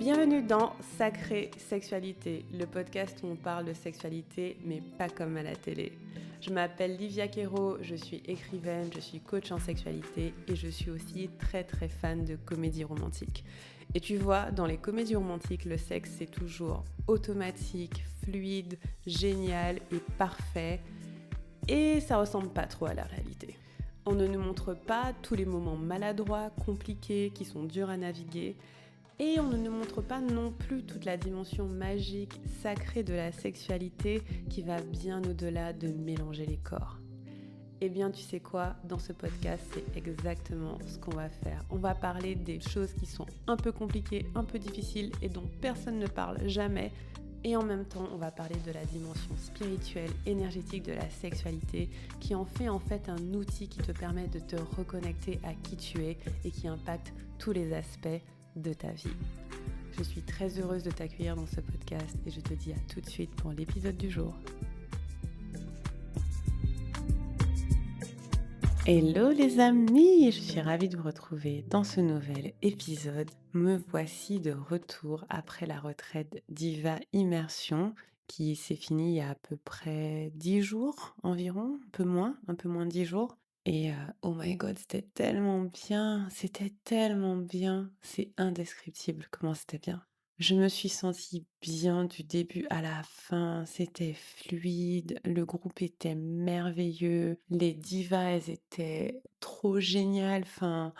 Bienvenue dans Sacrée Sexualité, le podcast où on parle de sexualité, mais pas comme à la télé. Je m'appelle Livia Quero, je suis écrivaine, je suis coach en sexualité et je suis aussi très fan de comédie romantique. Et tu vois, dans les comédies romantiques, le sexe c'est toujours automatique, fluide, génial et parfait. Et ça ressemble pas trop à la réalité. On ne nous montre pas tous les moments maladroits, compliqués, qui sont durs à naviguer. Et on ne nous montre pas non plus toute la dimension magique, sacrée de la sexualité qui va bien au-delà de mélanger les corps. Eh bien, tu sais quoi, dans ce podcast, c'est exactement ce qu'on va faire. On va parler des choses qui sont un peu compliquées, un peu difficiles et dont personne ne parle jamais. Et en même temps, on va parler de la dimension spirituelle, énergétique de la sexualité qui en fait un outil qui te permet de te reconnecter à qui tu es et qui impacte tous les aspects de ta vie. Je suis très heureuse de t'accueillir dans ce podcast et je te dis à tout de suite pour l'épisode du jour. Hello les amis, je suis ravie de vous retrouver dans ce nouvel épisode. Me voici de retour après la retraite Diva Immersion qui s'est finie il y a à peu près 10 jours environ, un peu moins de 10 jours. Et oh my god, c'était tellement bien, c'est indescriptible comment c'était bien. Je me suis sentie bien du début à la fin, c'était fluide, le groupe était merveilleux, les divas, elles étaient trop géniales, enfin,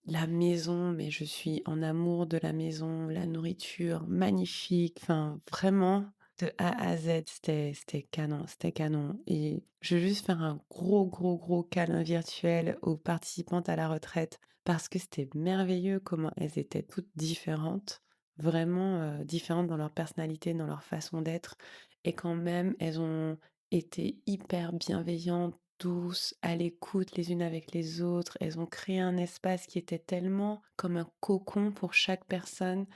la maison, mais je suis en amour de la maison, la nourriture magnifique, enfin vraiment de A à Z, c'était canon, c'était canon. Et je veux juste faire un gros câlin virtuel aux participantes à la retraite parce que c'était merveilleux comment elles étaient toutes différentes, vraiment différentes dans leur personnalité, dans leur façon d'être. Et quand même, elles ont été hyper bienveillantes, douces, à l'écoute les unes avec les autres. Elles ont créé un espace qui était tellement comme un cocon pour chaque personne.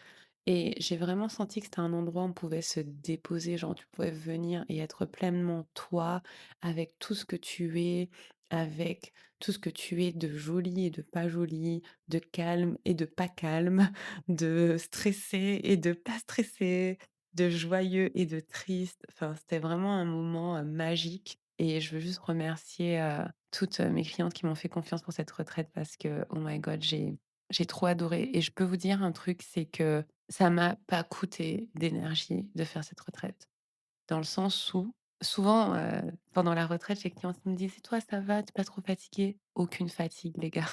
Et j'ai vraiment senti que c'était un endroit où on pouvait se déposer, genre tu pouvais venir et être pleinement toi, avec tout ce que tu es, avec tout ce que tu es de joli et de pas joli, de calme et de pas calme, de stressé et de pas stressé, de joyeux et de triste. Enfin, c'était vraiment un moment magique. Et je veux juste remercier toutes mes clientes qui m'ont fait confiance pour cette retraite parce que, oh my god, j'ai trop adoré. Et je peux vous dire un truc, c'est que ça m'a pas coûté d'énergie de faire cette retraite. Dans le sens où, souvent, pendant la retraite, j'ai des clients qui me disent: «Et toi, ça va? Tu es pas trop fatiguée?» Aucune fatigue, les gars.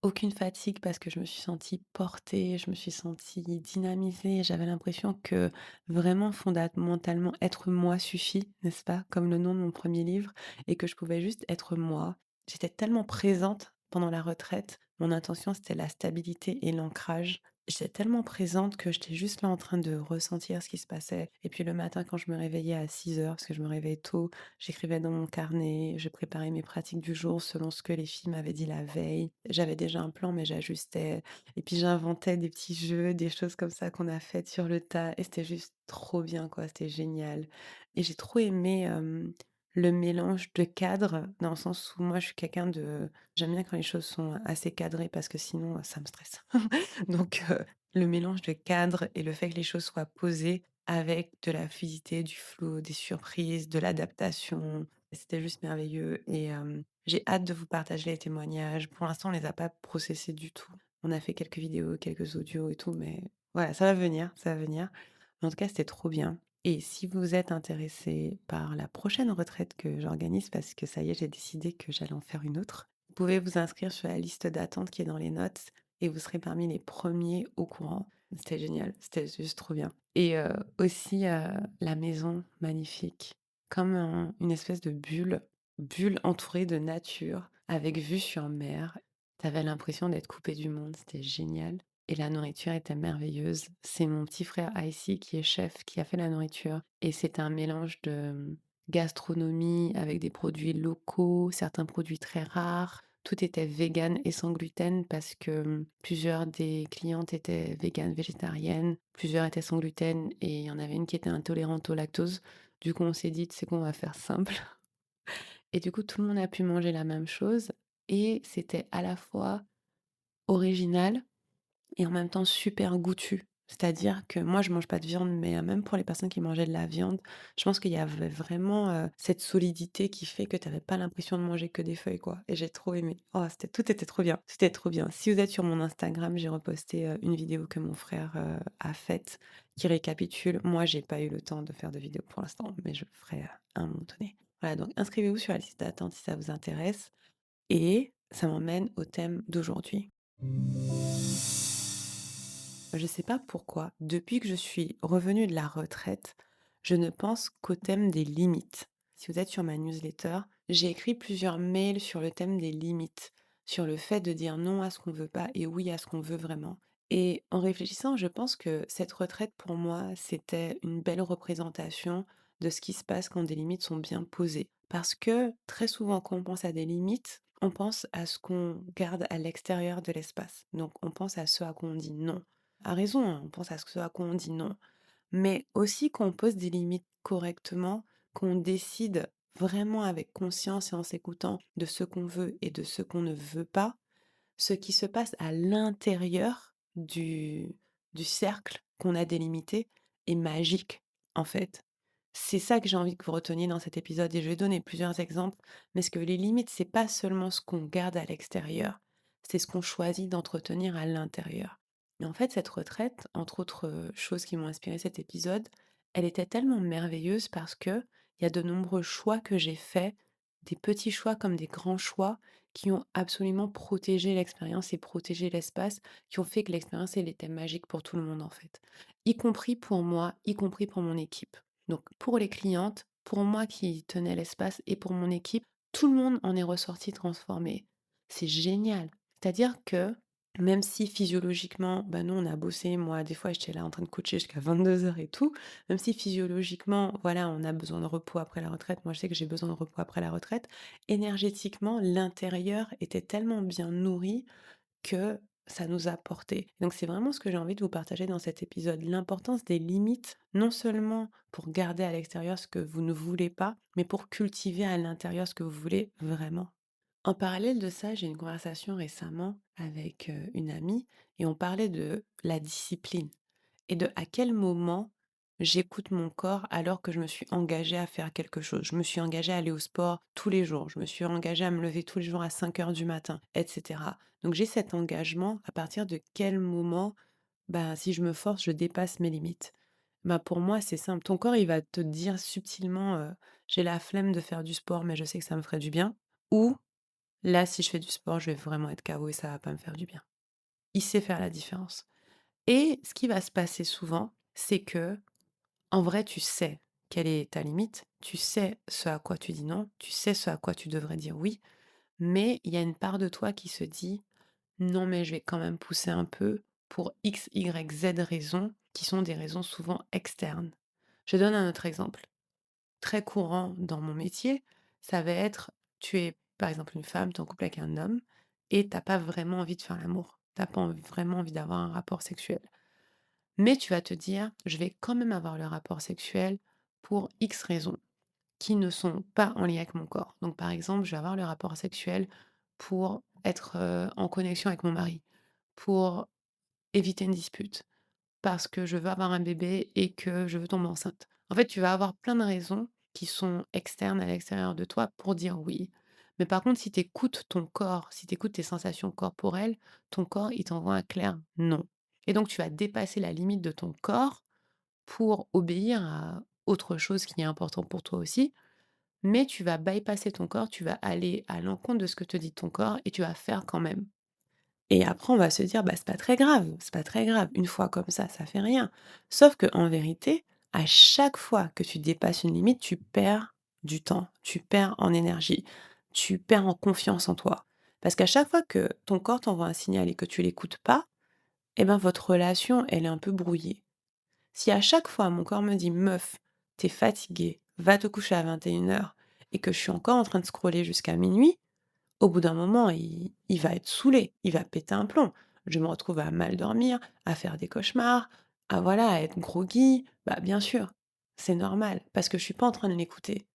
Aucune fatigue parce que je me suis sentie portée, je me suis sentie dynamisée. J'avais l'impression que vraiment fondamentalement être moi suffit, n'est-ce pas? Comme le nom de mon premier livre et que je pouvais juste être moi. J'étais tellement présente pendant la retraite. Mon intention, c'était la stabilité et l'ancrage. J'étais tellement présente que j'étais juste là en train de ressentir ce qui se passait. Et puis le matin, quand je me réveillais à 6 heures, parce que je me réveillais tôt, j'écrivais dans mon carnet, je préparais mes pratiques du jour selon ce que les filles m'avaient dit la veille. J'avais déjà un plan, mais j'ajustais. Et puis j'inventais des petits jeux, des choses comme ça qu'on a faites sur le tas. Et c'était juste trop bien, quoi. C'était génial. Et j'ai trop aimé le mélange de cadres, dans le sens où moi, je suis quelqu'un de... J'aime bien quand les choses sont assez cadrées parce que sinon, ça me stresse. Donc, le mélange de cadres et le fait que les choses soient posées avec de la fluidité, du flow, des surprises, de l'adaptation. C'était juste merveilleux et j'ai hâte de vous partager les témoignages. Pour l'instant, on les a pas processés du tout. On a fait quelques vidéos, quelques audios et tout, mais voilà, ça va venir, ça va venir. Mais en tout cas, c'était trop bien. Et si vous êtes intéressé par la prochaine retraite que j'organise, parce que ça y est, j'ai décidé que j'allais en faire une autre, vous pouvez vous inscrire sur la liste d'attente qui est dans les notes et vous serez parmi les premiers au courant. C'était génial, c'était juste trop bien. Et aussi, la maison magnifique, comme une espèce de bulle entourée de nature, avec vue sur mer. Tu avais l'impression d'être coupé du monde, c'était génial et la nourriture était merveilleuse. C'est mon petit frère Icy qui est chef, qui a fait la nourriture et c'était un mélange de, gastronomie avec des produits locaux, certains produits très rares. Tout était vegan et sans gluten parce que, plusieurs des clientes étaient véganes, végétariennes, plusieurs étaient sans gluten et il y en avait une qui était intolérante au lactose. Du coup, on s'est dit: «Tu sais quoi? On va faire simple» et du coup, tout le monde a pu manger la même chose et c'était à la fois original et en même temps super goûtu. C'est-à-dire que moi, je mange pas de viande, mais même pour les personnes qui mangeaient de la viande, je pense qu'il y avait vraiment, cette solidité qui fait que tu avais pas l'impression de manger que des feuilles, quoi et j'ai trop aimé. Oh, tout était trop bien, tout était trop bien. Si vous êtes sur mon Instagram, j'ai reposté, une vidéo que mon frère, a faite qui récapitule. Moi, j'ai pas eu le temps de faire de vidéo pour l'instant, mais je le ferai, à un moment donné. Voilà, donc inscrivez-vous sur la liste d'attente si ça vous intéresse et ça m'emmène au thème d'aujourd'hui. Je sais pas pourquoi, depuis que je suis revenue de la retraite, je ne pense qu'au thème des limites. Si vous êtes sur ma newsletter, j'ai écrit plusieurs mails sur le thème des limites, sur le fait de dire non à ce qu'on veut pas et oui à ce qu'on veut vraiment. Et en réfléchissant, je pense que cette retraite, pour moi, c'était une belle représentation de ce qui se passe quand des limites sont bien posées. Parce que très souvent, quand on pense à des limites, on pense à ce qu'on garde à l'extérieur de l'espace. Donc, on pense à ce à quoi on dit non a raison, hein, on pense à ce à quoi on dit non. Mais aussi qu'on pose des limites correctement, qu'on décide vraiment avec conscience et en s'écoutant de ce qu'on veut et de ce qu'on ne veut pas, ce qui se passe à l'intérieur du cercle qu'on a délimité est magique, en fait. C'est ça que j'ai envie que vous reteniez dans cet épisode et je vais donner plusieurs exemples, mais ce que les limites, c'est pas seulement ce qu'on garde à l'extérieur, c'est ce qu'on choisit d'entretenir à l'intérieur. Et en fait, cette retraite, entre autres choses qui m'ont inspiré cet épisode, elle était tellement merveilleuse parce que il y a de nombreux choix que j'ai faits, des petits choix comme des grands choix, qui ont absolument protégé l'expérience et protégé l'espace, qui ont fait que l'expérience, elle était magique pour tout le monde en fait. Y compris pour moi, y compris pour mon équipe. Donc pour les clientes, pour moi qui tenais l'espace et pour mon équipe, tout le monde en est ressorti transformé. C'est génial. C'est-à-dire que même si physiologiquement, bah nous on a bossé, moi des fois j'étais là en train de coacher jusqu'à 22 heures et tout, même si physiologiquement, voilà, on a besoin de repos après la retraite, moi je sais que j'ai besoin de repos après la retraite, énergétiquement, l'intérieur était tellement bien nourri que ça nous a porté. Donc c'est vraiment ce que j'ai envie de vous partager dans cet épisode, l'importance des limites, non seulement pour garder à l'extérieur ce que vous ne voulez pas, mais pour cultiver à l'intérieur ce que vous voulez vraiment. En parallèle de ça, j'ai eu une conversation récemment avec une amie et on parlait de la discipline et de à quel moment j'écoute mon corps alors que je me suis engagée à faire quelque chose. Je me suis engagée à aller au sport tous les jours, je me suis engagée à me lever tous les jours à 5 heures du matin, etc. Donc j'ai cet engagement à partir de quel moment, bah, si je me force, je dépasse mes limites. Bah, pour moi, c'est simple. Ton corps, il va te dire subtilement, j'ai la flemme de faire du sport, mais je sais que ça me ferait du bien. Ou là, si je fais du sport, je vais vraiment être KO et ça va pas me faire du bien. Il sait faire la différence. Et ce qui va se passer souvent, c'est que, en vrai, tu sais quelle est ta limite, tu sais ce à quoi tu dis non, tu sais ce à quoi tu devrais dire oui, mais il y a une part de toi qui se dit non, mais je vais quand même pousser un peu pour X, Y, Z raisons, qui sont des raisons souvent externes. Je donne un autre exemple très courant dans mon métier, ça va être, tu es par exemple une femme, tu es en couple avec un homme et t'as pas vraiment envie de faire l'amour. T'as pas vraiment envie d'avoir un rapport sexuel. Mais tu vas te dire, je vais quand même avoir le rapport sexuel pour X raisons qui ne sont pas en lien avec mon corps. Donc par exemple, je vais avoir le rapport sexuel pour être en connexion avec mon mari, pour éviter une dispute, parce que je veux avoir un bébé et que je veux tomber enceinte. En fait, tu vas avoir plein de raisons qui sont externes à l'extérieur de toi pour dire oui. Mais par contre, si tu écoutes ton corps, si tu écoutes tes sensations corporelles, ton corps, il t'envoie un clair non. Et donc, tu vas dépasser la limite de ton corps pour obéir à autre chose qui est important pour toi aussi. Mais tu vas bypasser ton corps, tu vas aller à l'encontre de ce que te dit ton corps et tu vas faire quand même. Et après, on va se dire: «Bah, c'est pas très grave, c'est pas très grave. Une fois comme ça fait rien». Sauf que en vérité, à chaque fois que tu dépasses une limite, tu perds du temps, tu perds en énergie, tu perds en confiance en toi. Parce qu'à chaque fois que ton corps t'envoie un signal et que tu l'écoutes pas, eh ben, votre relation, elle est un peu brouillée. Si à chaque fois mon corps me dit: «Meuf, t'es fatiguée, va te coucher à 21 heures» et que je suis encore en train de scroller jusqu'à minuit, au bout d'un moment, il va être saoulé, il va péter un plomb. Je me retrouve à mal dormir, à faire des cauchemars, à voilà, à être groggy. Bah, bien sûr, c'est normal parce que je suis pas en train de l'écouter.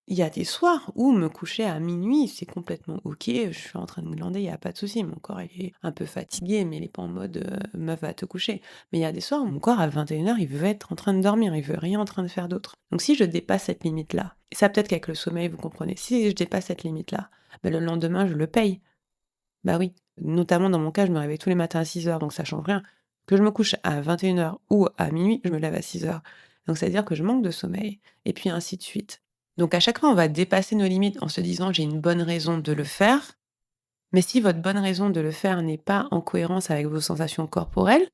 Il y a des soirs où me coucher à minuit, c'est complètement OK, je suis en train de glander, il y a pas de souci. Mon corps, il est un peu fatigué, mais il est pas en mode, «Meuf, va te coucher». Mais il y a des soirs où mon corps à 21 heures, il veut être en train de dormir, il veut rien en train de faire d'autre. Donc si je dépasse cette limite-là, et ça peut-être qu'avec le sommeil, vous comprenez, si je dépasse cette limite-là, bah, le lendemain, je le paye. Bah oui, notamment dans mon cas, je me réveille tous les matins à 6 heures, donc ça change rien. Que je me couche à 21 heures ou à minuit, je me lève à 6 heures. Donc ça veut dire que je manque de sommeil et puis ainsi de suite. Donc à chaque fois, on va dépasser nos limites en se disant: «J'ai une bonne raison de le faire», mais si votre bonne raison de le faire n'est pas en cohérence avec vos sensations corporelles,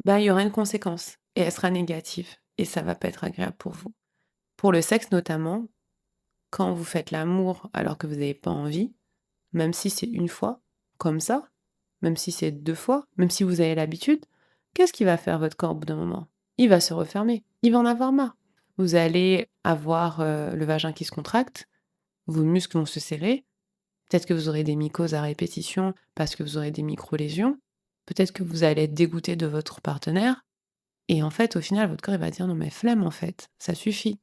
bah, il y aura une conséquence et elle sera négative et ça va pas être agréable pour vous. Pour le sexe notamment, quand vous faites l'amour alors que vous n'avez pas envie, même si c'est une fois, comme ça, même si c'est 2 fois, même si vous avez l'habitude, qu'est-ce qui va faire votre corps au bout d'un moment? Il va se refermer, il va en avoir marre. Vous allez avoir, le vagin qui se contracte, vos muscles vont se serrer, peut-être que vous aurez des mycoses à répétition parce que vous aurez des micro-lésions, peut-être que vous allez être dégoûté de votre partenaire et en fait, au final, votre corps, il va dire: «Non mais flemme en fait, ça suffit».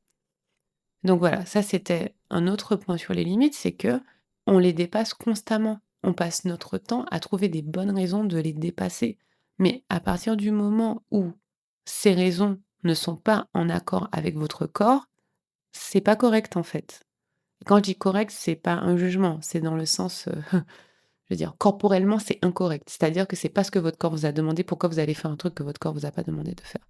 Donc voilà, ça c'était un autre point sur les limites, c'est que on les dépasse constamment. On passe notre temps à trouver des bonnes raisons de les dépasser. Mais à partir du moment où ces raisons ne sont pas en accord avec votre corps, c'est pas correct en fait. Quand je dis correct, c'est pas un jugement, c'est dans le sens, je veux dire corporellement, c'est incorrect. C'est-à-dire que c'est pas ce que votre corps vous a demandé, pourquoi vous allez faire un truc que votre corps vous a pas demandé de faire?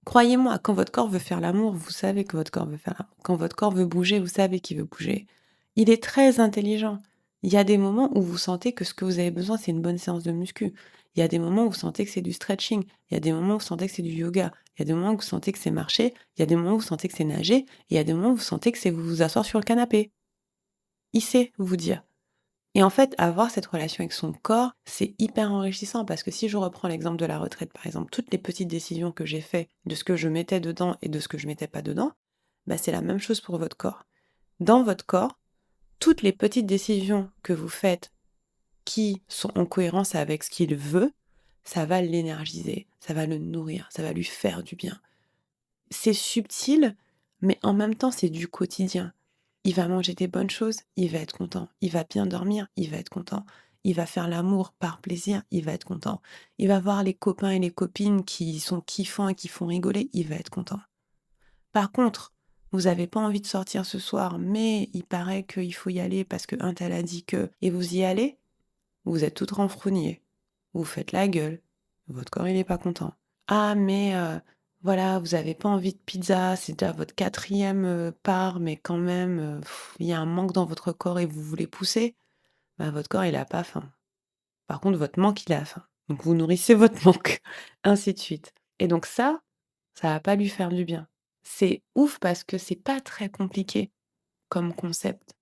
Croyez-moi, quand votre corps veut faire l'amour, vous savez que votre corps veut faire l'amour. Quand votre corps veut bouger, vous savez qu'il veut bouger. Il est très intelligent. Il y a des moments où vous sentez que ce que vous avez besoin, c'est une bonne séance de muscu. Il y a des moments où vous sentez que c'est du stretching. Il y a des moments où vous sentez que c'est du yoga. Il y a des moments où vous sentez que c'est marcher. Il y a des moments où vous sentez que c'est nager. Et il y a des moments où vous sentez que c'est vous asseoir sur le canapé. Il sait vous dire. Et en fait, avoir cette relation avec son corps, c'est hyper enrichissant parce que si je reprends l'exemple de la retraite, par exemple, toutes les petites décisions que j'ai faites de ce que je mettais dedans et de ce que je mettais pas dedans, bah, c'est la même chose pour votre corps. Dans votre corps, toutes les petites décisions que vous faites qui sont en cohérence avec ce qu'il veut, ça va l'énergiser, ça va le nourrir, ça va lui faire du bien. C'est subtil, mais en même temps, c'est du quotidien. Il va manger des bonnes choses, il va être content. Il va bien dormir, il va être content. Il va faire l'amour par plaisir, il va être content. Il va voir les copains et les copines qui sont kiffants et qui font rigoler, il va être content. Par contre, vous avez pas envie de sortir ce soir, mais il paraît qu'il faut y aller parce qu'un tel a dit que, et vous y allez, vous êtes toute renfrognée. Vous faites la gueule. Votre corps, il est pas content. Ah mais voilà, vous avez pas envie de pizza, c'est déjà votre 4e, part, mais quand même, il y a un manque dans votre corps et vous voulez pousser, bah, votre corps, il a pas faim. Par contre, votre manque, il a faim. Donc vous nourrissez votre manque, ainsi de suite. Et donc ça va pas lui faire du bien. C'est ouf parce que c'est pas très compliqué comme concept.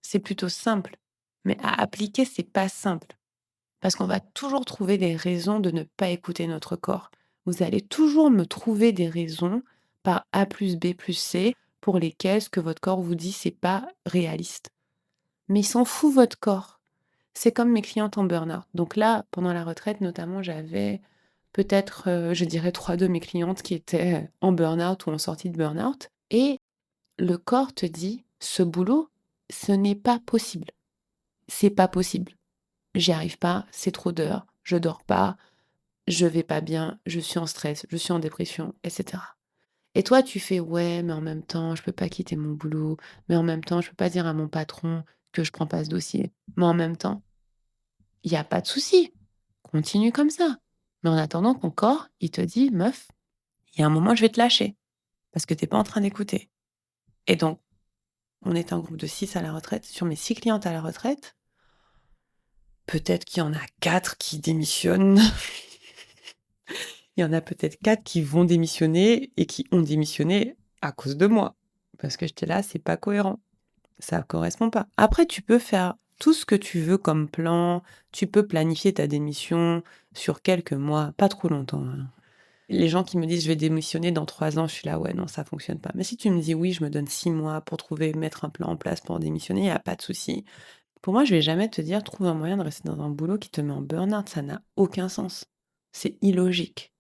C'est plutôt simple, mais à appliquer, c'est pas simple. Parce qu'on va toujours trouver des raisons de ne pas écouter notre corps. Vous allez toujours me trouver des raisons par A plus B plus C pour lesquelles ce que votre corps vous dit, c'est pas réaliste. Mais il s'en fout votre corps. C'est comme mes clientes en burn-out. Donc là, pendant la retraite notamment, j'avais peut-être, je dirais 3 de mes clientes qui étaient en burn-out ou en sortie de burn-out et le corps te dit: «Ce boulot, ce n'est pas possible. C'est pas possible. J'y arrive pas, c'est trop d'heures, je dors pas, je vais pas bien, je suis en stress, je suis en dépression, et cetera. Et toi, tu fais: «Ouais, mais en même temps, je peux pas quitter mon boulot, mais en même temps, je peux pas dire à mon patron que je prends pas ce dossier, mais en même temps», il y a pas de souci, continue comme ça. Mais en attendant, ton corps, il te dit: «Meuf, il y a un moment, je vais te lâcher parce que tu es pas en train d'écouter». Et donc, on est un groupe de 6 à la retraite. Sur mes 6 clientes à la retraite, peut-être qu'il y en a 4 qui démissionnent. Il y en a peut-être 4 qui vont démissionner et qui ont démissionné à cause de moi. Parce que j'étais là, c'est pas cohérent, ça correspond pas. Après, tu peux faire tout ce que tu veux comme plan, tu peux planifier ta démission sur quelques mois, pas trop longtemps, hein. Les gens qui me disent: «Je vais démissionner dans 3 ans», je suis là: «Ouais, non, ça fonctionne pas». Mais si tu me dis: «Oui, je me donne 6 mois pour trouver mettre un plan en place pour démissionner», il y a pas de souci. Pour moi, je vais jamais te dire: «Trouve un moyen de rester dans un boulot qui te met en burn-out», ça n'a aucun sens. C'est illogique.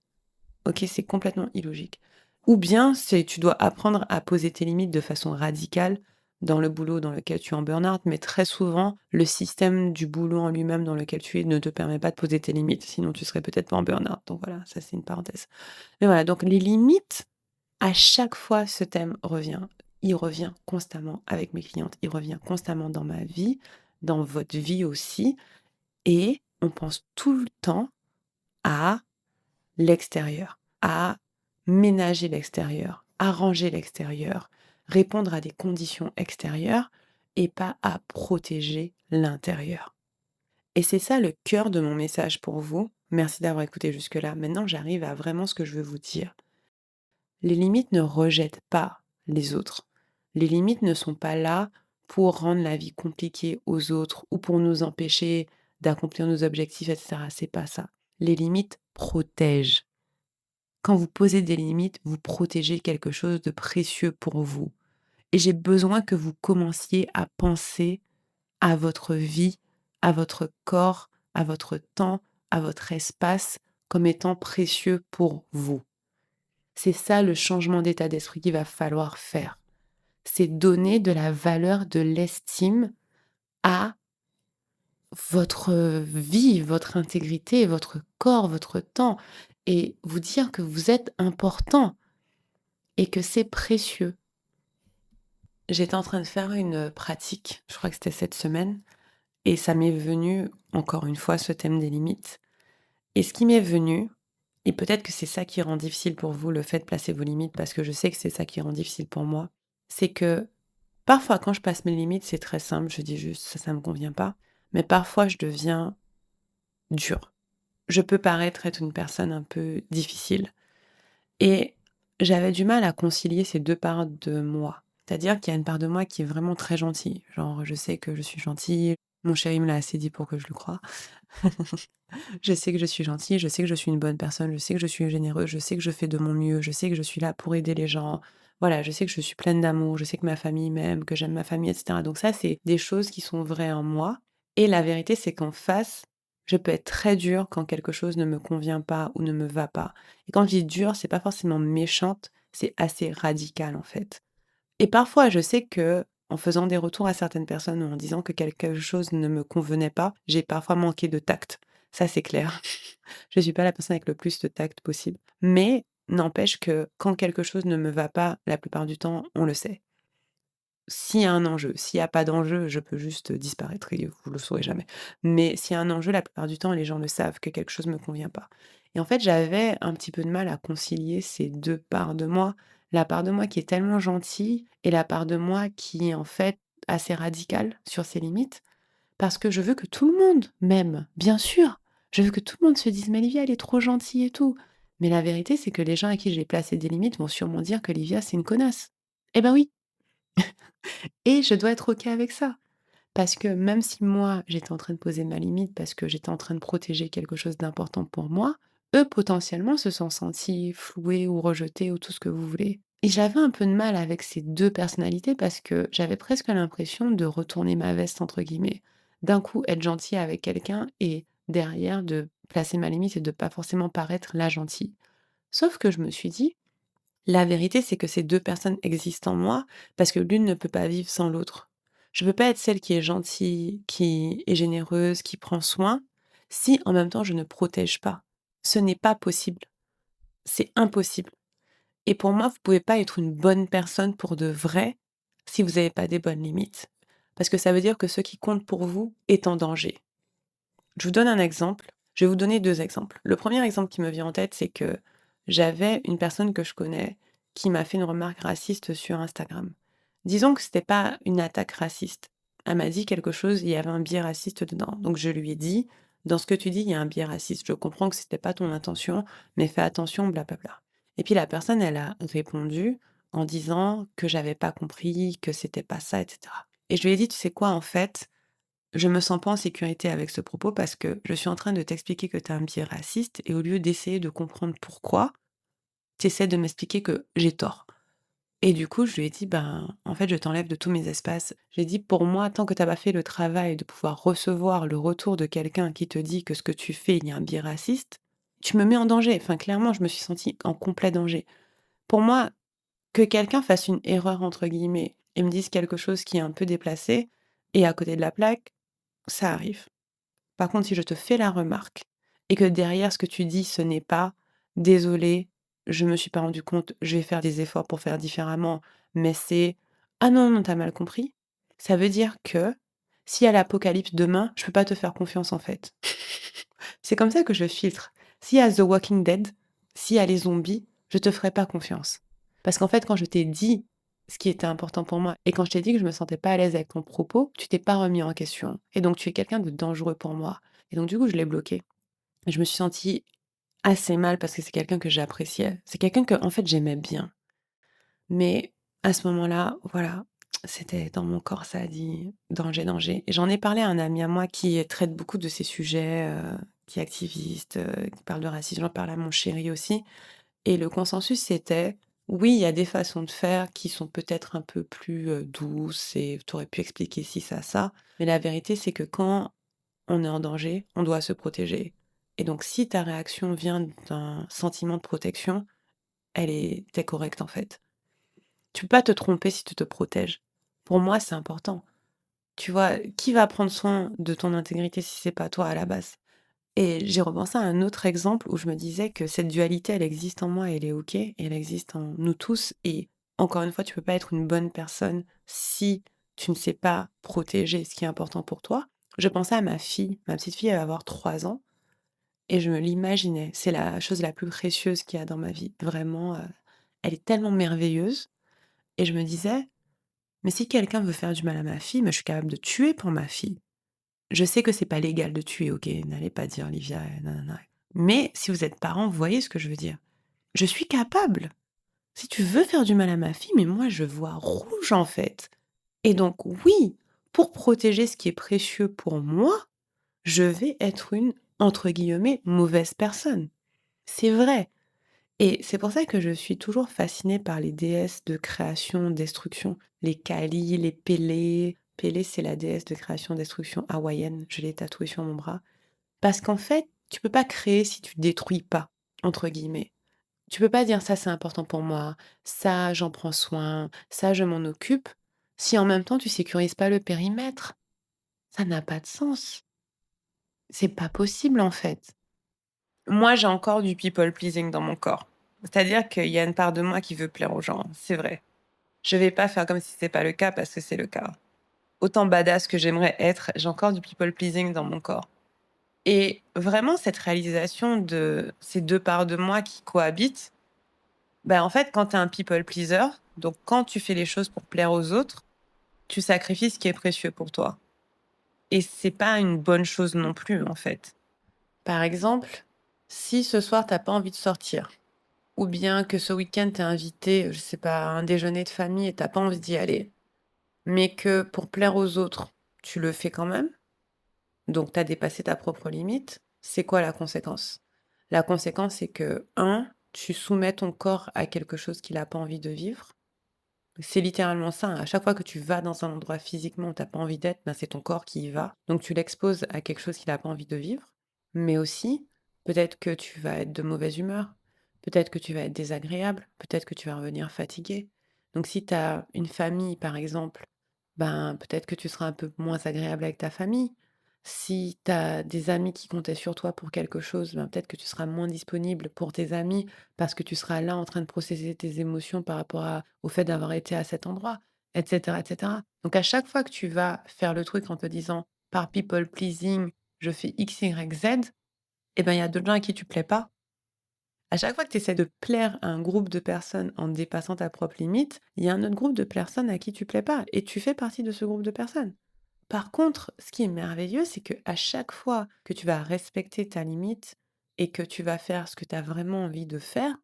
OK, c'est complètement illogique. Ou bien, c'est tu dois apprendre à poser tes limites de façon radicale dans le boulot dans lequel tu es en burn-out, mais très souvent, le système du boulot en lui-même dans lequel tu es ne te permet pas de poser tes limites, sinon tu serais peut-être pas en burn-out. Donc voilà, ça c'est une parenthèse. Mais voilà, donc les limites, à chaque fois ce thème revient. Il revient constamment avec mes clientes, il revient constamment dans ma vie, dans votre vie aussi, et on pense tout le temps à l'extérieur, à ménager l'extérieur, arranger l'extérieur, répondre à des conditions extérieures et pas à protéger l'intérieur. Et c'est ça le cœur de mon message pour vous. Merci d'avoir écouté jusque-là. Maintenant, j'arrive à vraiment ce que je veux vous dire. Les limites ne rejettent pas les autres. Les limites ne sont pas là pour rendre la vie compliquée aux autres ou pour nous empêcher d'accomplir nos objectifs, etc. C'est pas ça. Les limites protègent. Quand vous posez des limites, vous protégez quelque chose de précieux pour vous. Et j'ai besoin que vous commenciez à penser à votre vie, à votre corps, à votre temps, à votre espace comme étant précieux pour vous. C'est ça le changement d'état d'esprit qu'il va falloir faire. C'est donner de la valeur, de l'estime à votre vie, votre intégrité, votre corps, votre temps et vous dire que vous êtes important et que c'est précieux. J'étais en train de faire une pratique, je crois que c'était cette semaine, et ça m'est venu, encore une fois, ce thème des limites. Et ce qui m'est venu, et peut-être que c'est ça qui rend difficile pour vous, le fait de placer vos limites, parce que je sais que c'est ça qui rend difficile pour moi, c'est que parfois quand je passe mes limites, c'est très simple, je dis juste ça me convient pas, mais parfois je deviens dure. Je peux paraître être une personne un peu difficile. Et j'avais du mal à concilier ces 2 parts de moi. C'est-à-dire qu'il y a une part de moi qui est vraiment très gentille. Genre, je sais que je suis gentille, mon chéri me l'a assez dit pour que je le croie. Je sais que je suis gentille, je sais que je suis une bonne personne, je sais que je suis généreuse, je sais que je fais de mon mieux, je sais que je suis là pour aider les gens. Voilà, je sais que je suis pleine d'amour, je sais que ma famille m'aime, que j'aime ma famille, et cetera. Donc ça, c'est des choses qui sont vraies en moi. Et la vérité, c'est qu'en face, je peux être très dure quand quelque chose ne me convient pas ou ne me va pas. Et quand je dis dure, c'est pas forcément méchante, c'est assez radical en fait. Et parfois, je sais que en faisant des retours à certaines personnes ou en disant que quelque chose ne me convenait pas, j'ai parfois manqué de tact. Ça, c'est clair. Je suis pas la personne avec le plus de tact possible. Mais n'empêche que quand quelque chose ne me va pas, la plupart du temps, on le sait. S'il y a un enjeu, s'il y a pas d'enjeu, je peux juste disparaître et vous le saurez jamais. Mais s'il y a un enjeu, la plupart du temps, les gens le savent que quelque chose me convient pas. Et en fait, j'avais un petit peu de mal à concilier ces 2 parts de moi. La part de moi qui est tellement gentille et la part de moi qui est en fait assez radicale sur ses limites. Parce que je veux que tout le monde m'aime, bien sûr. Je veux que tout le monde se dise: «Mais Livia, elle est trop gentille et tout». Mais la vérité, c'est que les gens à qui j'ai placé des limites vont sûrement dire que Livia, c'est une connasse. Eh ben oui! Et je dois être OK avec ça. Parce que même si moi, j'étais en train de poser ma limite parce que j'étais en train de protéger quelque chose d'important pour moi, eux, potentiellement, se sont sentis floués ou rejetés ou tout ce que vous voulez. Et j'avais un peu de mal avec ces 2 personnalités parce que j'avais presque l'impression de «retourner ma veste» entre guillemets. D'un coup, être gentille avec quelqu'un et derrière de placer ma limite et de pas forcément paraître la gentille. Sauf que je me suis dit: la vérité, c'est que ces 2 personnes existent en moi parce que l'une ne peut pas vivre sans l'autre. Je peux pas être celle qui est gentille, qui est généreuse, qui prend soin, si en même temps je ne protège pas. Ce n'est pas possible, c'est impossible. Et pour moi, vous pouvez pas être une bonne personne pour de vrai si vous n'avez pas des bonnes limites. Parce que ça veut dire que ce qui compte pour vous est en danger. Je vous donne un exemple. Je vais vous donner 2 exemples. Le premier exemple qui me vient en tête, c'est que j'avais une personne que je connais qui m'a fait une remarque raciste sur Instagram. Disons que c'était pas une attaque raciste. Elle m'a dit quelque chose, il y avait un biais raciste dedans. Donc je lui ai dit: «Dans ce que tu dis, il y a un biais raciste. Je comprends que c'était pas ton intention, mais fais attention, blablabla». Et puis la personne, elle a répondu en disant que j'avais pas compris, que c'était pas ça, et cetera. Et je lui ai dit: «Tu sais quoi? En fait, je me sens pas en sécurité avec ce propos parce que je suis en train de t'expliquer que tu as un biais raciste et au lieu d'essayer de comprendre pourquoi, tu essaies de m'expliquer que j'ai tort. Et du coup, je lui ai dit: «Ben, en fait, je t'enlève de tous mes espaces». J'ai dit: «Pour moi, tant que tu as pas fait le travail de pouvoir recevoir le retour de quelqu'un qui te dit que ce que tu fais, il y a un biais raciste, tu me mets en danger». Enfin, clairement, je me suis sentie en complet danger. Pour moi, que quelqu'un fasse une «erreur» entre guillemets et me disent quelque chose qui est un peu déplacé et à côté de la plaque, ça arrive. Par contre, si je te fais la remarque et que derrière ce que tu dis, ce n'est pas: «Désolée, je me suis pas rendu compte, je vais faire des efforts pour faire différemment», mais c'est: «Ah non, non, tu mal compris», ça veut dire que s'il y a l'apocalypse demain, je peux pas te faire confiance, en fait. C'est comme ça que je filtre. S'il y a The Walking Dead, s'il y a les zombies, je te ferai pas confiance. Parce qu'en fait, quand je t'ai dit ce qui était important pour moi et quand je t'ai dit que je me sentais pas à l'aise avec ton propos, tu t'es pas remis en question et donc tu es quelqu'un de dangereux pour moi et donc du coup, je l'ai bloqué. Et je me suis sentie assez mal parce que c'est quelqu'un que j'appréciais. C'est quelqu'un que, en fait, j'aimais bien. Mais à ce moment-là, voilà, c'était dans mon corps, ça a dit: «Danger, danger» et j'en ai parlé à un ami à moi qui traite beaucoup de ces sujets, qui est activiste, qui parle de racisme. J'en parle à mon chéri aussi et le consensus, c'était: «Oui, il y a des façons de faire qui sont peut-être un peu plus, douces et tu aurais pu expliquer ci, ça, mais la vérité, c'est que quand on est en danger, on doit se protéger et donc si ta réaction vient d'un sentiment de protection, tu correcte, en fait». Tu peux pas te tromper si tu te protèges. Pour moi, c'est important. Tu vois, qui va prendre soin de ton intégrité si c'est pas toi à la base? Et j'ai repensé à un autre exemple où je me disais que cette dualité, elle existe en moi, elle est OK, et elle existe en nous tous. Et encore une fois, tu peux pas être une bonne personne si tu ne sais pas protéger ce qui est important pour toi. Je pensais à ma fille. Ma petite fille, elle va avoir 3 ans et je me l'imaginais. C'est la chose la plus précieuse qu'il y a dans ma vie. Vraiment, elle est tellement merveilleuse et je me disais: mais si quelqu'un veut faire du mal à ma fille, mais je suis capable de tuer pour ma fille. Je sais que c'est pas légal de tuer, OK? N'allez pas dire Olivia, nanana. Mais si vous êtes parent, vous voyez ce que je veux dire. Je suis capable. Si tu veux faire du mal à ma fille, mais moi je vois rouge en fait. Et donc oui, pour protéger ce qui est précieux pour moi, je vais être une, entre guillemets, «mauvaise personne». C'est vrai. Et c'est pour ça que je suis toujours fascinée par les déesses de création, destruction. Les Kali, les Pélé. Pélé, c'est la déesse de création, destruction hawaïenne. Je l'ai tatouée sur mon bras. Parce qu'en fait, tu peux pas créer si tu détruis pas, entre guillemets. Tu peux pas dire ça c'est important pour moi, ça j'en prends soin, ça je m'en occupe, si en même temps tu sécurises pas le périmètre. Ça n'a pas de sens. C'est pas possible en fait. Moi, j'ai encore du people pleasing dans mon corps. C'est-à-dire qu'il y a une part de moi qui veut plaire aux gens, c'est vrai. Je vais pas faire comme si c'était pas le cas parce que c'est le cas. Autant badass que j'aimerais être, j'ai encore du people pleasing dans mon corps. Et vraiment cette réalisation de ces 2 parts de moi qui cohabitent, bah, en fait, quand tu es un people pleaser, donc quand tu fais les choses pour plaire aux autres, tu sacrifies ce qui est précieux pour toi. Et c'est pas une bonne chose non plus, en fait. Par exemple, si ce soir tu pas envie de sortir, ou bien que ce week-end, tu invité, je sais pas, à un déjeuner de famille et tu pas envie d'y aller, mais que pour plaire aux autres, tu le fais quand même, donc tu as dépassé ta propre limite, c'est quoi la conséquence? La conséquence, c'est que un, tu soumets ton corps à quelque chose qu'il a pas envie de vivre. C'est littéralement ça, hein. À chaque fois que tu vas dans un endroit physiquement où tu pas envie d'être, ben, c'est ton corps qui y va. Donc tu l'exposes à quelque chose qu'il a pas envie de vivre. Mais aussi, peut-être que tu vas être de mauvaise humeur, peut-être que tu vas être désagréable, peut-être que tu vas revenir fatigué. Donc si tu as une famille, par exemple, ben, peut-être que tu seras un peu moins agréable avec ta famille. Si tu as des amis qui comptaient sur toi pour quelque chose, ben, peut-être que tu seras moins disponible pour tes amis parce que tu seras là en train de processer tes émotions par rapport au fait d'avoir été à cet endroit, et cetera, et cetera. Donc à chaque fois que tu vas faire le truc en te disant: «Par people pleasing, je fais X, Y, Z», et ben, il y a d'autres gens à qui tu plais pas. À chaque fois que tu essaies de plaire à un groupe de personnes en dépassant ta propre limite, il y a un autre groupe de personnes à qui tu plais pas et tu fais partie de ce groupe de personnes. Par contre, ce qui est merveilleux, c'est qu'à chaque fois que tu vas respecter ta limite et que tu vas faire ce que tu as vraiment envie de faire,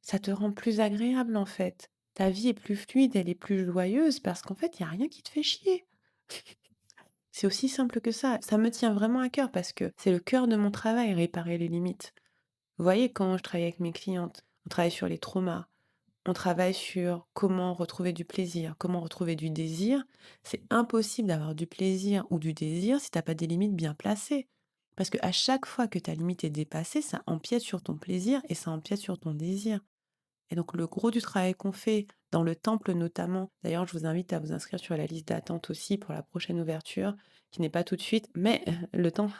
ça te rend plus agréable en fait. Ta vie est plus fluide, elle est plus joyeuse parce qu'en fait, il y a rien qui te fait chier. C'est aussi simple que ça. Ça me tient vraiment à cœur parce que c'est le cœur de mon travail, réparer les limites. Vous voyez, quand je travaille avec mes clientes, on travaille sur les traumas, on travaille sur comment retrouver du plaisir, comment retrouver du désir. C'est impossible d'avoir du plaisir ou du désir si tu as pas des limites bien placées. Parce qu'à chaque fois que ta limite est dépassée, ça empiète sur ton plaisir et ça empiète sur ton désir. Et donc le gros du travail qu'on fait dans le temple notamment. D'ailleurs, je vous invite à vous inscrire sur la liste d'attente aussi pour la prochaine ouverture, qui n'est pas tout de suite, mais le temps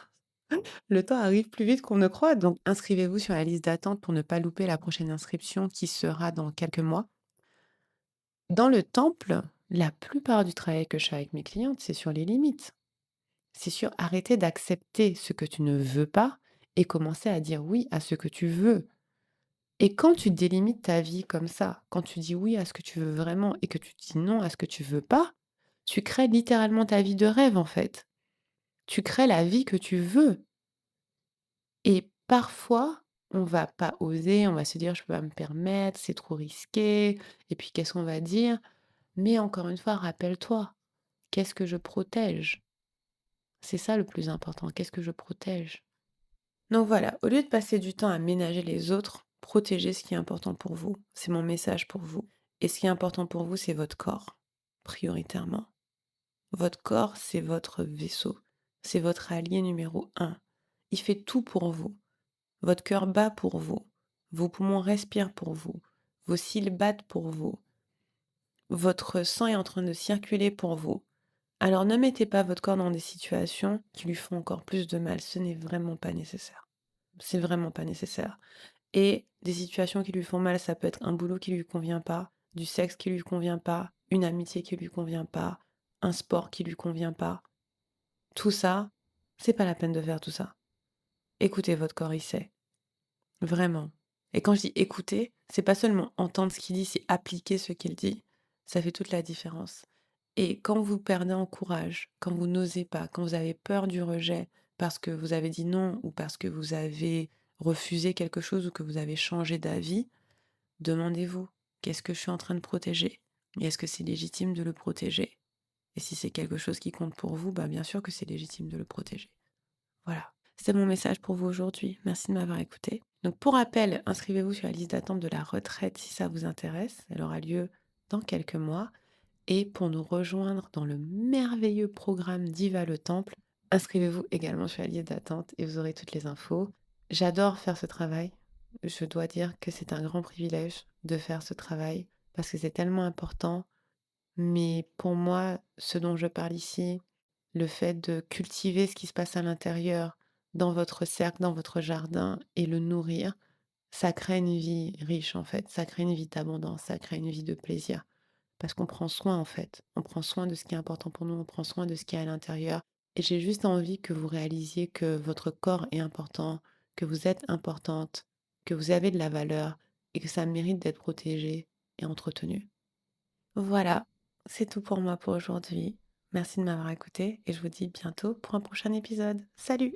arrive plus vite qu'on ne croit, donc inscrivez-vous sur la liste d'attente pour ne pas louper la prochaine inscription qui sera dans quelques mois. Dans le temple, la plupart du travail que je fais avec mes clientes, c'est sur les limites. C'est sur arrêter d'accepter ce que tu ne veux pas et commencer à dire oui à ce que tu veux. Et quand tu délimites ta vie comme ça, quand tu dis oui à ce que tu veux vraiment et que tu dis non à ce que tu veux pas, tu crées littéralement ta vie de rêve en fait. Tu crées la vie que tu veux. Et parfois, on va pas oser, on va se dire: «Je peux pas me permettre, c'est trop risqué et puis qu'est-ce qu'on va dire?» Mais encore une fois, rappelle-toi, qu'est-ce que je protège? C'est ça le plus important, qu'est-ce que je protège? Donc voilà, au lieu de passer du temps à ménager les autres, protégez ce qui est important pour vous. C'est mon message pour vous. Et ce qui est important pour vous, c'est votre corps, prioritairement. Votre corps, c'est votre vaisseau. C'est votre allié numéro un. Il fait tout pour vous. Votre cœur bat pour vous. Vos poumons respirent pour vous. Vos cils battent pour vous. Votre sang est en train de circuler pour vous. Alors ne mettez pas votre corps dans des situations qui lui font encore plus de mal. Ce n'est vraiment pas nécessaire. C'est vraiment pas nécessaire. Et des situations qui lui font mal, ça peut être un boulot qui lui convient pas, du sexe qui lui convient pas, une amitié qui lui convient pas, un sport qui lui convient pas. Tout ça, c'est pas la peine de faire tout ça. Écoutez votre corps, il sait. Vraiment. Et quand je dis écouter, c'est pas seulement entendre ce qu'il dit, c'est appliquer ce qu'il dit. Ça fait toute la différence. Et quand vous perdez en courage, quand vous n'osez pas, quand vous avez peur du rejet parce que vous avez dit non ou parce que vous avez refusé quelque chose ou que vous avez changé d'avis, demandez-vous, qu'est-ce que je suis en train de protéger? Et est-ce que c'est légitime de le protéger? Et si c'est quelque chose qui compte pour vous, bah bien sûr que c'est légitime de le protéger. Voilà. C'était mon message pour vous aujourd'hui. Merci de m'avoir écouté. Donc pour rappel, inscrivez-vous sur la liste d'attente de la retraite si ça vous intéresse. Elle aura lieu dans quelques mois. Et pour nous rejoindre dans le merveilleux programme Diva le Temple, inscrivez-vous également sur la liste d'attente et vous aurez toutes les infos. J'adore faire ce travail. Je dois dire que c'est un grand privilège de faire ce travail parce que c'est tellement important. Mais pour moi, ce dont je parle ici, le fait de cultiver ce qui se passe à l'intérieur, dans votre cercle, dans votre jardin et le nourrir, ça crée une vie riche en fait, ça crée une vie d'abondance, ça crée une vie de plaisir. Parce qu'on prend soin en fait, on prend soin de ce qui est important pour nous, on prend soin de ce qui est à l'intérieur. Et j'ai juste envie que vous réalisiez que votre corps est important, que vous êtes importante, que vous avez de la valeur et que ça mérite d'être protégé et entretenu. Voilà, c'est tout pour moi pour aujourd'hui. Merci de m'avoir écouté et je vous dis bientôt pour un prochain épisode. Salut!